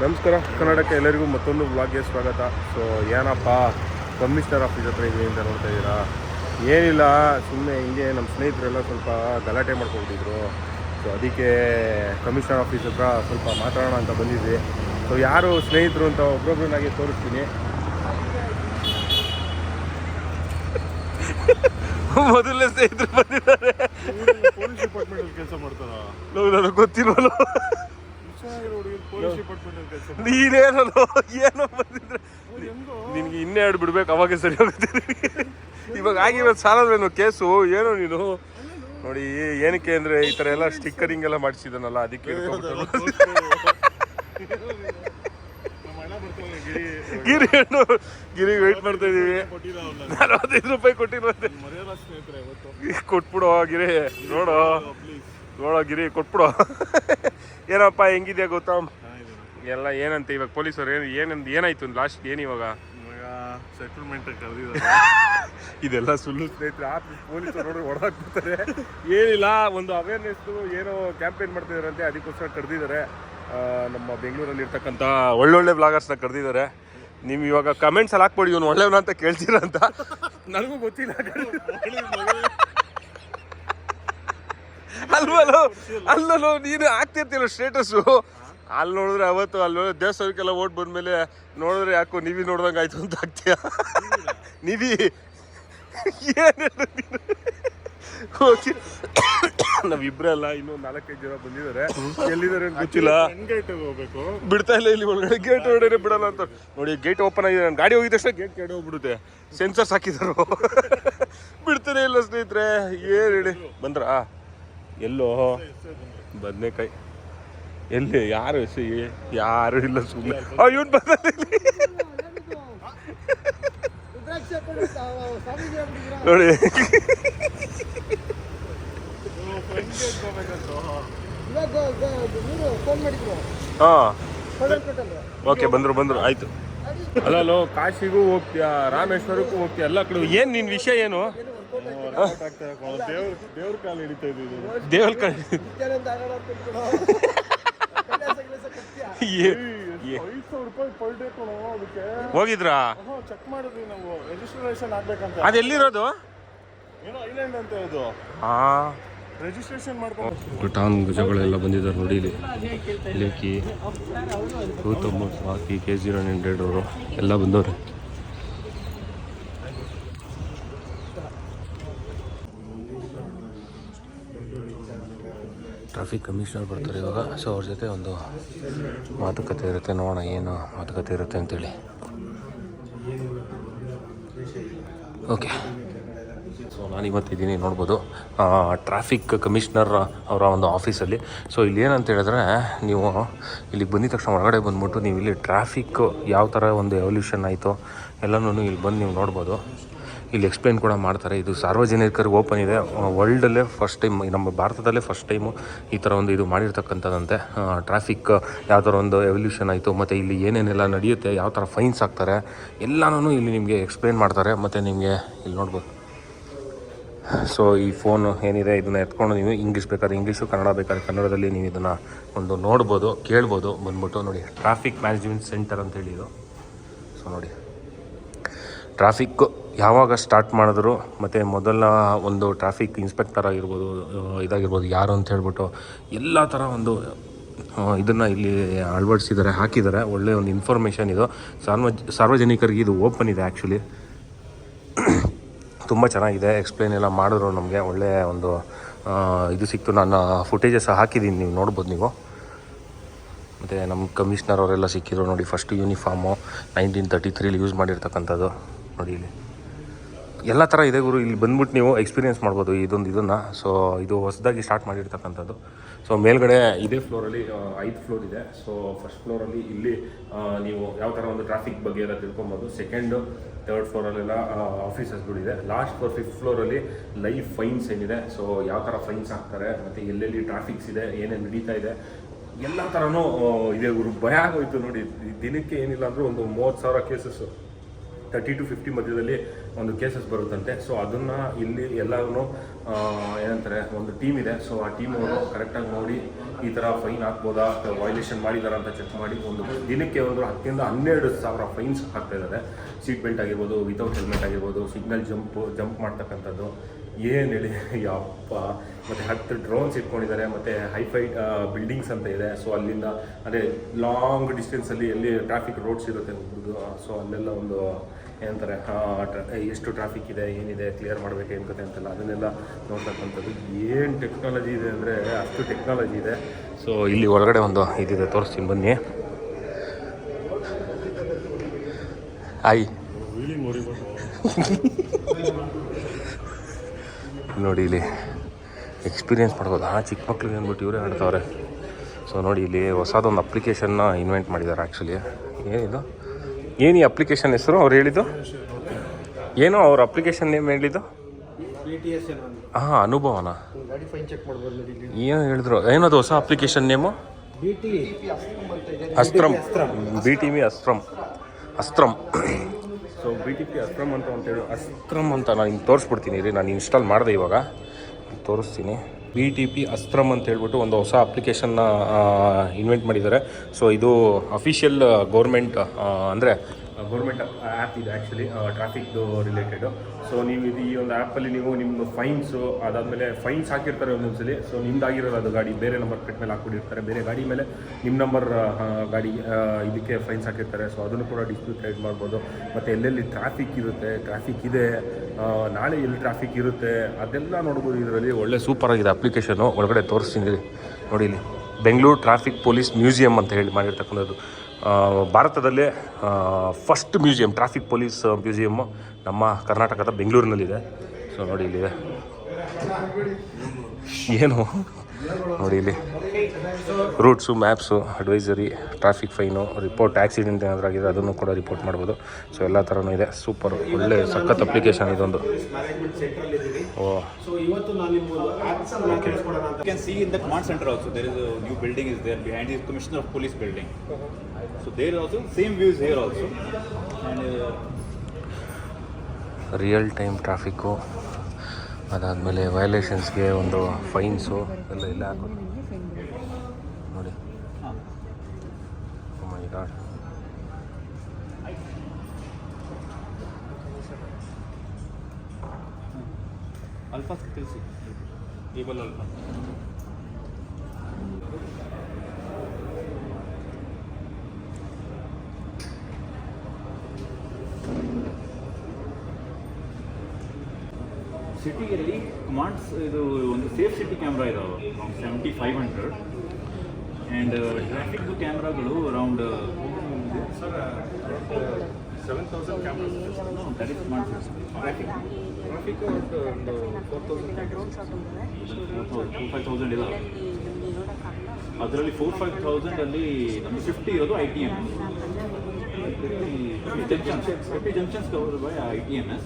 ನಮಸ್ಕಾರ ಕರ್ನಾಟಕ, ಎಲ್ಲರಿಗೂ ಮತ್ತೊಂದು ವ್ಲಾಗ್ಗೆ ಸ್ವಾಗತ. ಸೊ ಏನಪ್ಪ ಕಮಿಷನರ್ ಆಫೀಸ್ ಹತ್ರ ಇದೆ ಅಂತ ನೋಡ್ತಾ ಇದ್ದೀರಾ? ಏನಿಲ್ಲ, ಸುಮ್ಮನೆ ಹಿಂಗೆ ನಮ್ಮ ಸ್ನೇಹಿತರೆಲ್ಲ ಸ್ವಲ್ಪ ಗಲಾಟೆ ಮಾಡ್ಕೊಂಡಿದ್ರು. ಸೊ ಅದಕ್ಕೆ ಕಮಿಷನರ್ ಆಫೀಸ್ ಹತ್ರ ಸ್ವಲ್ಪ ಮಾತಾಡೋಣ ಅಂತ ಬಂದಿದ್ವಿ. ಸೊ ಯಾರು ಸ್ನೇಹಿತರು ಅಂತ ಒಬ್ಬೊಬ್ಬರನ್ನಾಗಿ ತೋರಿಸ್ತೀನಿ. ಮೊದಲನೇ ಸ್ನೇಹಿತರು ಬಂದಿದ್ದಾರೆ. ಪೊಲೀಸ್ ಡಿಪಾರ್ಟ್ಮೆಂಟ್ ಕೆಲಸ ಮಾಡ್ತಾರ? ನನಗೆ ಗೊತ್ತಿಲ್ವಲ್ಲ. ನೀನೇನೋ ಏನೋ ಬಂದಿದ್ರೆ ನಿನ್ಗೆ ಇನ್ನೆರಡು ಬಿಡ್ಬೇಕು, ಅವಾಗ ಸರಿ ಹೋಗುತ್ತೆ. ಇವಾಗ ಆಗಿರೋದು ಸಾಲದ್ರೇನು ಕೇಸು? ಏನೋ ನೀನು ನೋಡಿ, ಏನಕ್ಕೆ ಅಂದರೆ ಈ ಥರ ಎಲ್ಲ ಸ್ಟಿಕ್ಕರಿಂಗ್ ಎಲ್ಲ ಮಾಡಿಸಿದನಲ್ಲ, ಅದಕ್ಕೆ ಗಿರಿಗೆ ವೆಯ್ಟ್ ಮಾಡ್ತಾ ಇದೀವಿ. 45 ರೂಪಾಯಿ ಕೊಟ್ಟಿರುವಂತೆ. ಕೊಟ್ಬಿಡೋ ಗಿರಿ, ನೋಡೋ ಗಿರಿ ಕೊಟ್ಬಿಡೋ. ಏನಪ್ಪ ಹೆಂಗಿದ್ಯಾ ಗೊತ್ತಾ ಎಲ್ಲ? ಏನಂತ ಇವಾಗ ಪೊಲೀಸರು ಏನಾಯ್ತು ಲಾಸ್ಟ್? ಏನು ಇವಾಗ ಸೆಟಲ್ಮೆಂಟ್ ಕರೆದಿದ್ದಾರೆ. ಇದೆಲ್ಲ ಸುಳ್ಳು ಸ್ನೇಹಿತರೆ. ಪೊಲೀಸರು ನೋಡಿ ಹೊಡೆದಾಕ್ಬಿಡ್ತಾರೆ. ಏನಿಲ್ಲ, ಒಂದು ಅವೇರ್ನೆಸ್ ಏನೋ ಕ್ಯಾಂಪೇನ್ ಮಾಡ್ತಿದಾರಂತೆ, ಅದಕ್ಕೋಸ್ಕರ ಕರೆದಿದ್ದಾರೆ. ನಮ್ಮ ಬೆಂಗಳೂರಲ್ಲಿ ಇರ್ತಕ್ಕಂಥ ಒಳ್ಳೊಳ್ಳೆ ಬ್ಲಾಗರ್ಸ್ನ ಕರೆದಿದ್ದಾರೆ. ನೀವು ಇವಾಗ ಕಮೆಂಟ್ಸಲ್ಲಿ ಹಾಕ್ಬೇಡಿ ಇವನು ಒಳ್ಳೆಯವನ ಅಂತ ಕೇಳ್ತೀರ ಅಂತ. ನನಗೂ ಗೊತ್ತಿಲ್ಲ. ಅಲ್ಲೋ ನೀನು ಆಗ್ತಿರ್ತಿಲ್ಲ ಸ್ಟೇಟಸ್ಸು. ಅಲ್ಲಿ ನೋಡಿದ್ರೆ ಅವತ್ತು ಅಲ್ಲಿ ದೇವಸ್ಥಾನಕ್ಕೆಲ್ಲ ಓಟ್ ಬಂದ್ಮೇಲೆ ನೋಡಿದ್ರೆ ಯಾಕೋ ನೀವಿ ನೋಡ್ದಂಗೆ ಆಯ್ತು ಅಂತ ಆಗ್ತೀಯ. ನೀವಿ ಓಕೆ, ನಾವಿಬ್ರೆ ಅಲ್ಲ, ಇನ್ನೂ 4-5 ಜನ ಬಂದಿದ್ದಾರೆ. ಎಲ್ಲಿದ್ದಾರೆ ಅಂತ ಗೊತ್ತಿಲ್ಲ. ಹೋಗ್ಬೇಕು, ಬಿಡ್ತಾ ಇಲ್ಲ ಇಲ್ಲಿ ಒಳಗಡೆ. ಗೇಟ್ ಹೊರಗಡೆ ಬಿಡಲ್ಲ ಅಂತ ನೋಡಿ. ಗೇಟ್ ಓಪನ್ ಆಗಿದೆ, ನಾನು ಗಾಡಿ ಹೋಗಿದ ತಕ್ಷಣ ಗೇಟ್ ಕೆಡೆ ಹೋಗ್ಬಿಡುತ್ತೆ. ಸೆನ್ಸರ್ಸ್ ಹಾಕಿದ್ರು, ಬಿಡ್ತಾನೆ ಇಲ್ಲ ಸ್ನೇಹಿತರೆ. ಏನು ಹೇಳಿ ಬಂದ್ರಾ? ಎಲ್ಲೋ ಬದನೆಕಾಯಿ ಎಲ್ಲಿ? ಯಾರು ಯಾರು ಇಲ್ಲ, ಸುಮ್ಮನೆ ಇವನು ಬಂದ. ನೋಡಿ ಹಾಂ, ಓಕೆ ಬಂದರು ಆಯ್ತು. ಅಲ್ಲೋ ಕಾಶಿಗೂ ಹೋಗ್ತೀಯಾ, ರಾಮೇಶ್ವರಕ್ಕೂ ಹೋಗ್ತೀಯ, ಎಲ್ಲ ಕಡೆ. ಏನು ನಿನ್ನ ವಿಷಯ ಏನು? ದೇವ್ರ ಕಾಲು ಹಿಡಿತಾ ಇದ್ದೀವಿ. ದೇವ್ರ ಕಾಲು ಹೋಗಿದ್ರಾ? ಚೆಕ್ ಮಾಡಿದ್ವಿ ನಾವು, ರಿಜಿಸ್ಟ್ರೇಷನ್ ಆಗ್ಬೇಕಂತ. ಅದೆಲ್ಲಿರೋದು? ಏನೋ ಐಲ್ಯಾಂಡ್ ಅಂತ ಇದು. ಹಾಂ, ರಿಜಿಸ್ಟ್ರೇಷನ್ ಮಾಡ್ಕೊಂಡು ಟೌನ್ ಗುಜಗಳೆಲ್ಲ ಬಂದಿದ್ದಾರೆ ನೋಡಿ. ಇಲ್ಲಿ ಲೇಕಿ, ಗೌತಮ್, ಸ್ವಾತಿ, K0900 ಅವರು ಎಲ್ಲ ಬಂದವ್ರೆ. ಟ್ರಾಫಿಕ್ ಕಮಿಷನರ್ ಬರ್ತಾರೆ ಇವಾಗ. ಸೊ ಅವ್ರ ಜೊತೆ ಒಂದು ಮಾತುಕತೆ ಇರುತ್ತೆ, ನೋಡೋಣ ಏನು ಮಾತುಕತೆ ಇರುತ್ತೆ ಅಂತೇಳಿ. ಓಕೆ, ಸೊ ನಾನಿವತ್ತಿದ್ದೀನಿ, ನೋಡ್ಬೋದು ಟ್ರಾಫಿಕ್ ಕಮಿಷನರ್ ಅವರ ಒಂದು ಆಫೀಸಲ್ಲಿ. ಸೊ ಇಲ್ಲಿ ಏನಂತ ಹೇಳಿದ್ರೆ, ನೀವು ಇಲ್ಲಿಗೆ ಬಂದಿದ ತಕ್ಷಣ ಹೊರಗಡೆ ಬಂದ್ಬಿಟ್ಟು ನೀವು ಇಲ್ಲಿ ಟ್ರಾಫಿಕ್ ಯಾವ ಥರ ಒಂದು ಎವಲ್ಯೂಷನ್ ಆಯಿತು ಎಲ್ಲನೂ ಇಲ್ಲಿ ಬಂದು ನೀವು ನೋಡ್ಬೋದು. ಇಲ್ಲಿ ಎಕ್ಸ್ಪ್ಲೇನ್ ಕೂಡ ಮಾಡ್ತಾರೆ. ಇದು ಸಾರ್ವಜನಿಕರಿಗೆ ಓಪನ್ ಇದೆ. ವರ್ಲ್ಡಲ್ಲೇ ಫಸ್ಟ್ ಟೈಮ್, ನಮ್ಮ ಭಾರತದಲ್ಲೇ ಫಸ್ಟ್ ಟೈಮು ಈ ಥರ ಒಂದು ಇದು ಮಾಡಿರ್ತಕ್ಕಂಥದ್ದಂತೆ. ಟ್ರಾಫಿಕ್ ಯಾವ ಥರ ಒಂದು ಎವಲ್ಯೂಷನ್ ಆಯಿತು, ಮತ್ತು ಇಲ್ಲಿ ಏನೇನೆಲ್ಲ ನಡೆಯುತ್ತೆ, ಯಾವ ಥರ ಫೈನ್ಸ್ ಹಾಕ್ತಾರೆ, ಎಲ್ಲನೂ ಇಲ್ಲಿ ನಿಮಗೆ ಎಕ್ಸ್ಪ್ಲೇನ್ ಮಾಡ್ತಾರೆ. ಮತ್ತು ನಿಮಗೆ ಇಲ್ಲಿ ನೋಡ್ಬೋದು. ಸೊ ಈ ಫೋನು ಏನಿದೆ ಇದನ್ನು ಎತ್ಕೊಂಡು ನೀವು ಇಂಗ್ಲೀಷ್ ಬೇಕಾದ್ರೆ ಇಂಗ್ಲೀಷು, ಕನ್ನಡ ಬೇಕಾದ್ರೆ ಕನ್ನಡದಲ್ಲಿ ನೀವು ಇದನ್ನು ಒಂದು ನೋಡ್ಬೋದು, ಕೇಳ್ಬೋದು. ಬಂದ್ಬಿಟ್ಟು ನೋಡಿ, ಟ್ರಾಫಿಕ್ ಮ್ಯಾನೇಜ್ಮೆಂಟ್ ಸೆಂಟರ್ ಅಂತೇಳಿ ಇದು. ಸೊ ನೋಡಿ, ಟ್ರಾಫಿಕ್ ಯಾವಾಗ ಸ್ಟಾರ್ಟ್ ಮಾಡಿದ್ರು, ಮತ್ತು ಮೊದಲ ಒಂದು ಟ್ರಾಫಿಕ್ ಇನ್ಸ್ಪೆಕ್ಟರ್ ಆಗಿರ್ಬೋದು, ಇದಾಗಿರ್ಬೋದು, ಯಾರು ಅಂತ ಹೇಳ್ಬಿಟ್ಟು ಎಲ್ಲ ಥರ ಒಂದು ಇದನ್ನು ಇಲ್ಲಿ ಅಳವಡಿಸಿದ್ದಾರೆ, ಹಾಕಿದ್ದಾರೆ. ಒಳ್ಳೆಯ ಒಂದು ಇನ್ಫಾರ್ಮೇಷನ್ ಇದು. ಸಾರ್ವಜನಿಕರಿಗೆ ಇದು ಓಪನ್ ಇದೆ. ಆ್ಯಕ್ಚುಲಿ ತುಂಬ ಚೆನ್ನಾಗಿದೆ. ಎಕ್ಸ್ಪ್ಲೇನ್ ಎಲ್ಲ ಮಾಡಿದ್ರು, ನಮಗೆ ಒಳ್ಳೆಯ ಒಂದು ಇದು ಸಿಕ್ತು. ನಾನು ಫುಟೇಜಸ್ ಹಾಕಿದ್ದೀನಿ, ನೀವು ನೋಡ್ಬೋದು ನೀವು. ಮತ್ತು ನಮ್ಮ ಕಮಿಷನರ್ ಅವರೆಲ್ಲ ಸಿಕ್ಕಿದ್ರು ನೋಡಿ. ಫಸ್ಟು ಯೂನಿಫಾರ್ಮು 1933 ಯೂಸ್ ಮಾಡಿರ್ತಕ್ಕಂಥದ್ದು ನೋಡಿ. ಇಲ್ಲಿ ಎಲ್ಲ ಥರ ಇದೆ ಗುರು. ಇಲ್ಲಿ ಬಂದ್ಬಿಟ್ಟು ನೀವು ಎಕ್ಸ್ಪೀರಿಯೆನ್ಸ್ ಮಾಡ್ಬೋದು ಇದನ್ನು. ಸೊ ಇದು ಹೊಸದಾಗಿ ಸ್ಟಾರ್ಟ್ ಮಾಡಿರ್ತಕ್ಕಂಥದ್ದು. ಸೊ ಮೇಲ್ಗಡೆ ಇದೇ ಫ್ಲೋರಲ್ಲಿ 5 ಫ್ಲೋರ್ ಇದೆ. ಸೊ ಫಸ್ಟ್ ಫ್ಲೋರಲ್ಲಿ ಇಲ್ಲಿ ನೀವು ಯಾವ ಥರ ಒಂದು ಟ್ರಾಫಿಕ್ ಬಗ್ಗೆ ಎಲ್ಲ ತಿಳ್ಕೊಬೋದು. ಸೆಕೆಂಡು, 3rd ಫ್ಲೋರಲ್ಲೆಲ್ಲ ಆಫೀಸಸ್ಗಳಿದೆ. ಲಾಸ್ಟ್ ಫ್ಲೋರ್ 5th ಫ್ಲೋರಲ್ಲಿ ಲೈವ್ ಫೈನ್ಸ್ ಏನಿದೆ, ಸೊ ಯಾವ ಥರ ಫೈನ್ಸ್ ಹಾಕ್ತಾರೆ, ಮತ್ತು ಎಲ್ಲೆಲ್ಲಿ ಟ್ರಾಫಿಕ್ಸ್ ಇದೆ, ಏನೇನು ನಡೀತಾ ಇದೆ, ಎಲ್ಲ ಥರನೂ ಇದೆ ಗುರು. ಭಯ ಆಗೋಯ್ತು ನೋಡಿ. ದಿನಕ್ಕೆ ಏನಿಲ್ಲ ಅಂದರೂ ಒಂದು 30,000 ಕೇಸಸ್ಸು, 30 to 50 ಮಧ್ಯದಲ್ಲಿ ಒಂದು ಕೇಸಸ್ ಬರುತ್ತಂತೆ. ಸೊ ಅದನ್ನು ಇಲ್ಲಿ ಎಲ್ಲರೂ ಏನಂತಾರೆ, ಒಂದು ಟೀಮ್ ಇದೆ. ಸೊ ಆ ಟೀಮ್ ಅವರು ಕರೆಕ್ಟಾಗಿ ನೋಡಿ ಈ ಥರ ಫೈನ್ ಹಾಕ್ಬೋದಾ ಅಥವಾ ವೈಲೇಷನ್ ಮಾಡಿದಾರಾ ಅಂತ ಚೆಕ್ ಮಾಡಿ ಒಂದು ದಿನಕ್ಕೆ ಒಂದು 10,000 to 12,000 ಫೈನ್ಸ್ ಹಾಕ್ತಾ ಇದ್ದಾರೆ. ಸೀಟ್ ಬೆಲ್ಟ್ ಆಗಿರ್ಬೋದು, ವಿತೌಟ್ ಹೆಲ್ಮೆಟ್ ಆಗಿರ್ಬೋದು, ಸಿಗ್ನಲ್ ಜಂಪ್ ಮಾಡ್ತಕ್ಕಂಥದ್ದು, ಏನು ಹೇಳಿ ಯಪ್ಪ. ಮತ್ತು 10 ಡ್ರೋನ್ಸ್ ಇಟ್ಕೊಂಡಿದ್ದಾರೆ, ಮತ್ತು ಹೈಫೈ ಬಿಲ್ಡಿಂಗ್ಸ್ ಅಂತ ಇದೆ. ಸೊ ಅಲ್ಲಿಂದ ಅದೇ ಲಾಂಗ್ ಡಿಸ್ಟೆನ್ಸಲ್ಲಿ ಎಲ್ಲಿ ಟ್ರಾಫಿಕ್ ರೋಡ್ಸ್ ಇರುತ್ತೆ ಸೊ ಅಲ್ಲೆಲ್ಲ ಒಂದು ಏನಂತಾರೆ ಎಷ್ಟು ಟ್ರಾಫಿಕ್ ಇದೆ, ಏನಿದೆ, ಕ್ಲಿಯರ್ ಮಾಡಬೇಕು ಏನು ಕತೆ ಅಂತೆಲ್ಲ ಅದನ್ನೆಲ್ಲ ನೋಡ್ತಕ್ಕಂಥದ್ದು. ಏನು ಟೆಕ್ನಾಲಜಿ ಇದೆ ಅಂದರೆ ಅಷ್ಟು ಟೆಕ್ನಾಲಜಿ ಇದೆ. ಸೊ ಇಲ್ಲಿ ಒಳಗಡೆ ಒಂದು ಇದಿದೆ, ತೋರಿಸ್ತೀನಿ ಬನ್ನಿ. ನೋಡಿ ಇಲ್ಲಿ ಎಕ್ಸ್ಪೀರಿಯೆನ್ಸ್ ಮಾಡ್ಬೋದು. ಚಿಕ್ಕ ಮಕ್ಳಿಗೆ ಅಂದ್ಬಿಟ್ಟು ಇವರೇ ಆಡ್ತವ್ರೆ. ಸೊ ನೋಡಿ ಇಲ್ಲಿ ಹೊಸದೊಂದು ಅಪ್ಲಿಕೇಶನ್ನ ಇನ್ವೆಂಟ್ ಮಾಡಿದ್ದಾರೆ. ಆ್ಯಕ್ಚುಲಿ ಏನಿದು, ಏನು ಈ ಅಪ್ಲಿಕೇಶನ್ ಹೆಸರು ಅವ್ರು ಹೇಳಿದ್ದು? ಏನು ಅವ್ರ ಅಪ್ಲಿಕೇಶನ್ ನೇಮ್ ಹೇಳಿದ್ದು? ಹಾಂ, ಅನುಭವನ ಏನು ಹೇಳಿದ್ರು? ಏನದು ಹೊಸ application name? Astram, BTP Astram. So BTP Astram ಅಂತೇಳಿ ಅಸ್ತ್ರಮ್ ಅಂತ ನಾನು ಹಿಂಗೆ ತೋರಿಸ್ಬಿಡ್ತೀನಿ ರೀ. ನಾನು ಇನ್ಸ್ಟಾಲ್ ಮಾಡಿದೆ, ಇವಾಗ ತೋರಿಸ್ತೀನಿ. BTP ಅಸ್ತ್ರಮ್ ಅಂತ ಹೇಳ್ಬಿಟ್ಟು ಒಂದು ಹೊಸ ಅಪ್ಲಿಕೇಶನ್ನ ಇನ್ವೆಂಟ್ ಮಾಡಿದ್ದಾರೆ. ಸೊ ಇದು ಅಫಿಷಿಯಲ್ ಗೌರ್ಮೆಂಟ್ ಅಂದರೆ ಗೌರ್ಮೆಂಟ್ ಆ್ಯಪ್ ಇದೆ ಆ್ಯಕ್ಚುಲಿ, ಟ್ರಾಫಿಕ್ದು ರಿಲೇಟೆಡು. ಸೊ ನೀವು ಇದು ಈ ಒಂದು ಆ್ಯಪಲ್ಲಿ ನೀವು ನಿಮ್ಮ ಫೈನ್ಸು, ಅದಾದಮೇಲೆ ಫೈನ್ಸ್ ಹಾಕಿರ್ತಾರೆ ಒಂದೊಂದ್ಸಲಿ. ಸೊ ನಿಮ್ದಾಗಿರೋದು ಅದು ಗಾಡಿ ಬೇರೆ ನಂಬರ್ ಪ್ಲೇಟ್ ಮೇಲೆ ಹಾಕ್ಬಿಟ್ಟಿರ್ತಾರೆ, ಬೇರೆ ಗಾಡಿ ಮೇಲೆ ನಿಮ್ಮ ನಂಬರ್ ಗಾಡಿ ಇದಕ್ಕೆ ಫೈನ್ಸ್ ಹಾಕಿರ್ತಾರೆ. ಸೊ ಅದನ್ನು ಕೂಡ ಡಿಸ್ಪ್ಯೂಟ್ ರೈಡ್ ಮಾಡ್ಬೋದು. ಮತ್ತು ಎಲ್ಲೆಲ್ಲಿ ಟ್ರಾಫಿಕ್ ಇರುತ್ತೆ, ಟ್ರಾಫಿಕ್ ಇದೆ, ನಾಳೆ ಎಲ್ಲಿ ಟ್ರಾಫಿಕ್ ಇರುತ್ತೆ ಅದೆಲ್ಲ ನೋಡ್ಬೋದು ಇದರಲ್ಲಿ. ಒಳ್ಳೆ ಸೂಪರಾಗಿದೆ ಅಪ್ಲಿಕೇಶನು. ಒಳಗಡೆ ತೋರಿಸ್ತೀನಿ ನೋಡಿ. ಇಲ್ಲಿ ಬೆಂಗಳೂರು ಟ್ರಾಫಿಕ್ ಪೊಲೀಸ್ ಮ್ಯೂಸಿಯಂ ಅಂತ ಹೇಳಿ ಮಾಡಿರ್ತಕ್ಕಂಥದ್ದು. ಭಾರತದಲ್ಲೇ first museum, traffic police museum ನಮ್ಮ ಕರ್ನಾಟಕದ ಬೆಂಗಳೂರಿನಲ್ಲಿದೆ. ಸೊ ನೋಡಿ ಇಲ್ಲಿದೆ, ಏನು ನೋಡಿ ಇಲ್ಲಿ roots, maps, advisory, traffic fine, report, accident ಏನಾದರೂ ಆಗಿದೆ ಅದನ್ನು ಕೂಡ ರಿಪೋರ್ಟ್ ಮಾಡ್ಬೋದು. ಸೊ ಎಲ್ಲ ಥರನೂ ಇದೆ. ಸೂಪರ್, ಒಳ್ಳೆ ಸಖತ್ ಅಪ್ಲಿಕೇಶನ್ ಇದೊಂದು. So ಇವತ್ತು ನಾನು ನಿಮಗೆ ಆಪ್ಸ್ ಅನ್ನು ತಿಳಿಸ್ಕೊಡೋಣ ಅಂತ. You can see in the command center also there is a new building is there behind the Commissioner of Police building. So there also same views here also. And real time traffic, ಅದಾದಮೇಲೆ ವೈಲೇಷನ್ಸ್ಗೆ ಒಂದು fines ಎಲ್ಲ ಇಲ್ಲ ಹಾಕೋದು ನೋಡಿ. Oh my god. ಅಲ್ಫಾ ತಿಳಿಸಿ ಕೇಬಲ್ ಅಲ್ಫಾ. ಸಿಟಿಯಲ್ಲಿ ಕಮಾಂಡ್ಸ್ ಇದು ಒಂದು ಸೇಫ್ ಸಿಟಿ ಕ್ಯಾಮ್ರಾ ಇದಾವೆ 7500 ಆ್ಯಂಡ್ ಟ್ರಾಫಿಕ್ದು ಕ್ಯಾಮ್ರಾಗಳು around 7,000 cameras. That is smart traffic ಒಂದು 4,000 ಇಲ್ಲ. ಅದರಲ್ಲಿ 4,000-5,000 ಅಲ್ಲಿ ನಮಗೆ 50 ಇರೋದು ITM, 50 junctions covered by ITMS.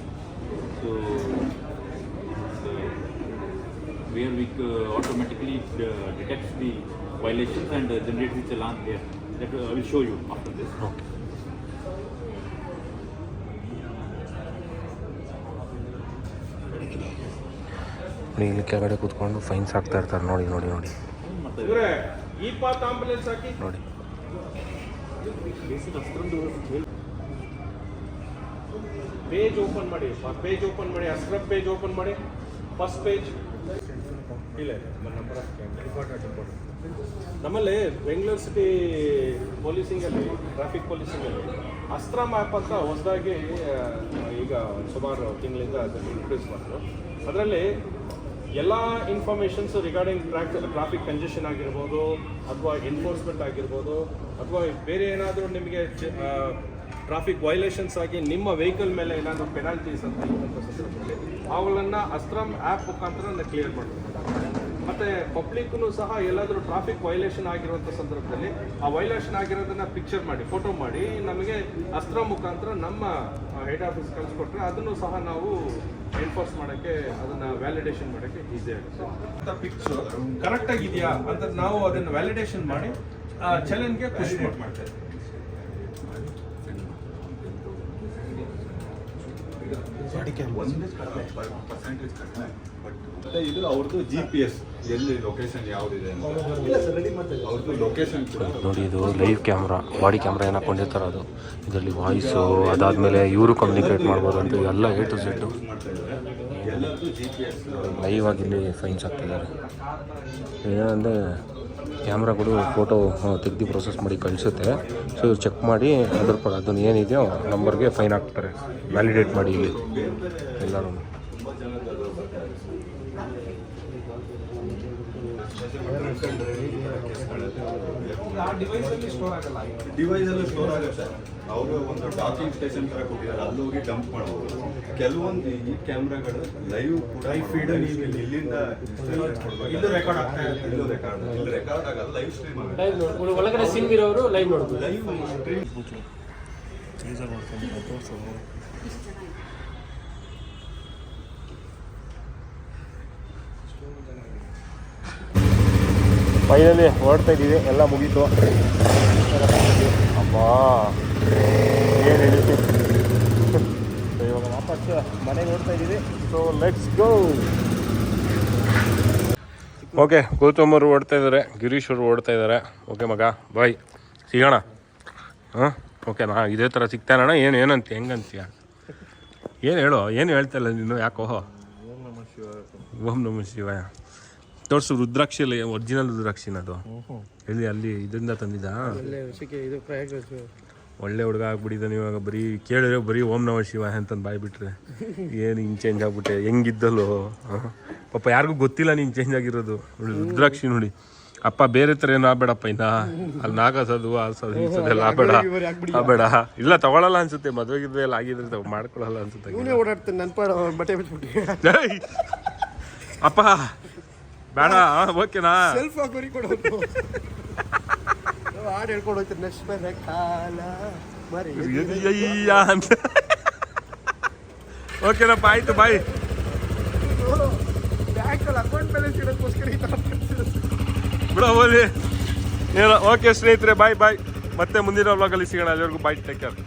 So where we automatically detects the violations and generates the challan here. That I will show you after this. Okay. ಇಲ್ಲಿ ಕೆಳಗಡೆ ಕೂತ್ಕೊಂಡು ಫೈನ್ಸ್ ಹಾಕ್ತಾ ಇರ್ತಾರೆ ನೋಡಿ ನೋಡಿ ನೋಡಿ ಈ ಪಾತ್ ಆಂಬುಲೆನ್ಸ್ ಹಾಕಿ ನೋಡಿ. ಪೇಜ್ ಓಪನ್ ಮಾಡಿ, ಪೇಜ್ ಓಪನ್ ಮಾಡಿ, ಅಸ್ಕ್ರಬ್ ಪೇಜ್ ಓಪನ್ ಮಾಡಿ. ಫಸ್ಟ್ ಪೇಜ್ ಇಲ್ಲ ನಂಬರ್ ಆಫ್ ನಮ್ಮಲ್ಲಿ ಬೆಂಗಳೂರು ಸಿಟಿ ಪೊಲೀಸಿಂಗಲ್ಲಿ, ಟ್ರಾಫಿಕ್ ಪೊಲೀಸಿಂಗಲ್ಲಿ ಅಸ್ತ್ರಮ್ ಆ್ಯಪ್ ಅಂತ ಹೊಸದಾಗಿ ಈಗ ಸುಮಾರು ತಿಂಗಳಿಂದ ಅದನ್ನು ಇಂಟ್ರೊಡ್ಯೂಸ್ ಮಾಡಿದ್ರು. ಅದರಲ್ಲಿ ಎಲ್ಲ ಇನ್ಫಾರ್ಮೇಷನ್ಸ್ ರಿಗಾರ್ಡಿಂಗ್ ಟ್ರಾಫಿಕ್ ಕಂಜೆಷನ್ ಆಗಿರ್ಬೋದು, ಅಥವಾ ಎನ್ಫೋರ್ಸ್ಮೆಂಟ್ ಆಗಿರ್ಬೋದು, ಅಥವಾ ಬೇರೆ ಏನಾದರೂ ನಿಮಗೆ ಟ್ರಾಫಿಕ್ ವೈಲೇಷನ್ಸ್ ಆಗಿ ನಿಮ್ಮ ವೆಹಿಕಲ್ ಮೇಲೆ ಏನಾದರೂ ಪೆನಾಲ್ಟೀಸ್ ಅಂತ ಇರುವಂಥ ಸಂದರ್ಭದಲ್ಲಿ ಅವುಗಳನ್ನು ಅಸ್ತ್ರಮ್ ಆ್ಯಪ್ ಮುಖಾಂತರ ಕ್ಲಿಯರ್ ಮಾಡ್ಬೋದು. ಮತ್ತು ಪಬ್ಲಿಕ್ನು ಸಹ ಎಲ್ಲಾದರೂ ಟ್ರಾಫಿಕ್ ವೈಲೇಷನ್ ಆಗಿರುವಂಥ ಸಂದರ್ಭದಲ್ಲಿ ಆ ವೈಲೇಷನ್ ಆಗಿರೋದನ್ನು ಪಿಕ್ಚರ್ ಮಾಡಿ, ಫೋಟೋ ಮಾಡಿ ನಮಗೆ ಅಸ್ತ್ರ ಮುಖಾಂತರ ನಮ್ಮ ಹೆಡ್ ಆಫೀಸ್ ಕಳಿಸ್ಕೊಟ್ರೆ ಅದನ್ನು ಸಹ ನಾವು ಎನ್ಫೋರ್ಸ್ ಮಾಡೋಕ್ಕೆ, ಅದನ್ನು ವ್ಯಾಲಿಡೇಷನ್ ಮಾಡೋಕ್ಕೆ ಈಸಿ ಆಗುತ್ತೆ. ಪಿಕ್ಚರ್ ಕರೆಕ್ಟಾಗಿದೆಯಾ ಅಂತ ನಾವು ಅದನ್ನು ವ್ಯಾಲಿಡೇಷನ್ ಮಾಡಿ ಚಲನ್ಗೆ ಪುಷ್ ಮಾಡ್ತೇವೆ. ಪರ್ಸೆಂಟೇಜ್ ಕಡಿಮೆ. ಮತ್ತೆ ಇದು ಅವ್ರದ್ದು GPS ಎಲ್ಲಿ ಲೊಕೇಶನ್ ಯಾವುದಿದೆ ಅಂತ ಅವ್ರದ್ದು ಲೊಕೇಶನ್ ಕೂಡ ನೋಡಿ, ಇದು ಲೈವ್ ಕ್ಯಾಮ್ರಾ, ಬಾಡಿ ಕ್ಯಾಮ್ರಾ ಏನು ಹಾಕೊಂಡಿರ್ತಾರೆ ಅದು. ಇದರಲ್ಲಿ ವಾಯ್ಸು, ಅದಾದಮೇಲೆ ಇವರು ಕಮ್ಯುನಿಕೇಟ್ ಮಾಡ್ಬೋದು ಅಂತ ಎಲ್ಲ A to Z ಮಾಡ್ತಾ ಇದ್ದಾರೆ. ಎಲ್ಲರದ್ದು GPS ಲೈವ್ ಆಗಿ ಇಲ್ಲಿ ಫೈನ್ಸ್ ಹಾಕ್ತಿದ್ದಾರೆ. ಏನಂದರೆ ಕ್ಯಾಮ್ರಾಗಳು ಫೋಟೋ ತೆಗೆದು ಪ್ರೊಸೆಸ್ ಮಾಡಿ ಕಳಿಸುತ್ತೆ. ಸೊ ಇವ್ರು ಚೆಕ್ ಮಾಡಿ ಅದನ್ನು ಏನಿದೆಯೋ ನಂಬರ್ಗೆ ಫೈನ್ ಹಾಕ್ತಾರೆ, ವ್ಯಾಲಿಡೇಟ್ ಮಾಡಿ ಇಲ್ಲಿ ಎಲ್ಲರೂ. ಡಿವೈಸಲ್ಲಿ ಸ್ಟೋರ್ ಆಗುತ್ತೆ. ಅವರು ಒಂದು ಡಾಕಿಂಗ್ ಸ್ಟೇಷನ್ ಥರ ಕೊಟ್ಟಿದ್ದಾರೆ, ಅಲ್ಲಿ ಹೋಗಿ ಡಂಪ್ ಮಾಡ್ಬೋದು. ಕೆಲವೊಂದು ಈ ಕ್ಯಾಮ್ರಾಗಳು ಲೈವ್ ಕೂಡ ಫೀಡ್ ಇಲ್ಲಿಂದ ಇಲ್ಲೂ ರೆಕಾರ್ಡ್ ಆಗ್ತಾ ಇದೆ. ಇಲ್ಲೂ ರೆಕಾರ್ಡ್ ಆಗಲ್ಲ, ಲೈವ್ ಸ್ಟ್ರೀಮ್ ಆಗುತ್ತೆ. ಒಳಗಡೆ ಸಿಮ್ ಇರೋರು ಲೈವ್ ನೋಡ್ಬೋದು. ಲೈವ್ ಸ್ಟ್ರೀಮ್ ಫೈನಲಿ ಹೊರಡ್ತಾ ಇದ್ದೀವಿ, ಎಲ್ಲ ಮುಗೀತು. ಅಮ್ಮ ಏನು ಹೇಳಿದ್ವಿ. ಸೊ ಇವಾಗ ವಾಪಸ್ ಮನೆಗೆ ಹೊರಡ್ತಾ ಇದ್ದೀವಿ. So let's go. Okay, Gautam ಅವರು ಓಡ್ತಾ ಇದ್ದಾರೆ, ಗಿರೀಶ್ ಅವರು ಓಡ್ತಾ ಇದ್ದಾರೆ. ಓಕೆ ಮಗ, ಬಾಯ್, ಸಿಗೋಣ. ಹಾಂ, ಓಕೆನಾ? ಇದೇ ಥರ ಸಿಗ್ತಾನಣ್ಣ? ಏನಂತ ಹೆಂಗಂತೀಯ? ಏನು ಹೇಳು, ಏನು ಹೇಳ್ತಾ ಇಲ್ಲ ನೀನು, ಯಾಕೋ? ಓಂ ನಮಃ ಶಿವಾಯ. ತೋರಿಸು, ರುದ್ರಾಕ್ಷಿಯಲ್ಲಿ ಒರಿಜಿನಲ್ ರುದ್ರಾಕ್ಷಿನದು ಎಲ್ಲಿ? ಅಲ್ಲಿ ಇದರಿಂದ ತಂದಿದ್ದ. ಒಳ್ಳೆ ಹುಡುಗ ಆಗ್ಬಿಟ್ಟಿದ್ದಾನೆ ಇವಾಗ. ಬರೀ ಕೇಳಿದ್ರೆ ಬರೀ ಓಂ ನಮಃ ಶಿವಾಯ ಅಂತಂದು ಬಾಯ್ಬಿಟ್ರೆ ಏನು ಹಿಂಗೆ ಚೇಂಜ್ ಆಗ್ಬಿಟ್ಟೆ, ಹೆಂಗಿದ್ದಲ್ಲೋ. ಪಾಪ ಯಾರಿಗೂ ಗೊತ್ತಿಲ್ಲ ನೀನು ಚೇಂಜ್ ಆಗಿರೋದು. ನೋಡಿ ರುದ್ರಾಕ್ಷಿ ನೋಡಿ. ಅಪ್ಪ ಬೇರೆ ಥರ ಏನು ಆಗ್ಬೇಡಪ್ಪ, ಇನ್ನ ಅಲ್ಲಿ ನಾಗಸೋದು ಆಸೋದು ಈಸೋದೆಲ್ಲ ಆಗ್ಬೇಡ. ಇಲ್ಲ ತಗೊಳಲ್ಲ ಅನ್ಸುತ್ತೆ, ಮದುವೆಗಿದ್ರೆ ಎಲ್ಲ ಆಗಿದ್ರೆ ಮಾಡ್ಕೊಳಲ್ಲ ಅನ್ಸುತ್ತೆ. ಅಪ್ಪ ಬೇಡ, ಓಕೆನಾ? ಹಾಡು ಹೇಳ್ಕೊಂಡು ಹೋಗ್ತಾರೆ ನಶ್ವರ ಕಾಲ ಮರಿ. ಓಕೆನಪ್ಪ, ಆಯ್ತು, ಬಾಯ್. ಬ್ಯಾಂಕಲ್ಲಿ ಅಕೌಂಟ್ ಬ್ಯಾಲೆನ್ಸ್ ಇಡೋದಕ್ಕೋಸ್ಕರ ಈ ಥರ ಬಿಡೋ ಹೋಲಿ. ಏನೋ. ಓಕೆ ಸ್ನೇಹಿತರೆ, ಬಾಯ್. ಮತ್ತೆ ಮುಂದಿನ ವ್ಲಾಗಲ್ಲಿ ಸಿಗೋಣ. ಅಲ್ಲಿವರೆಗೂ ಬಾಯ್, ಟೇಕ್ ಕೇರ್.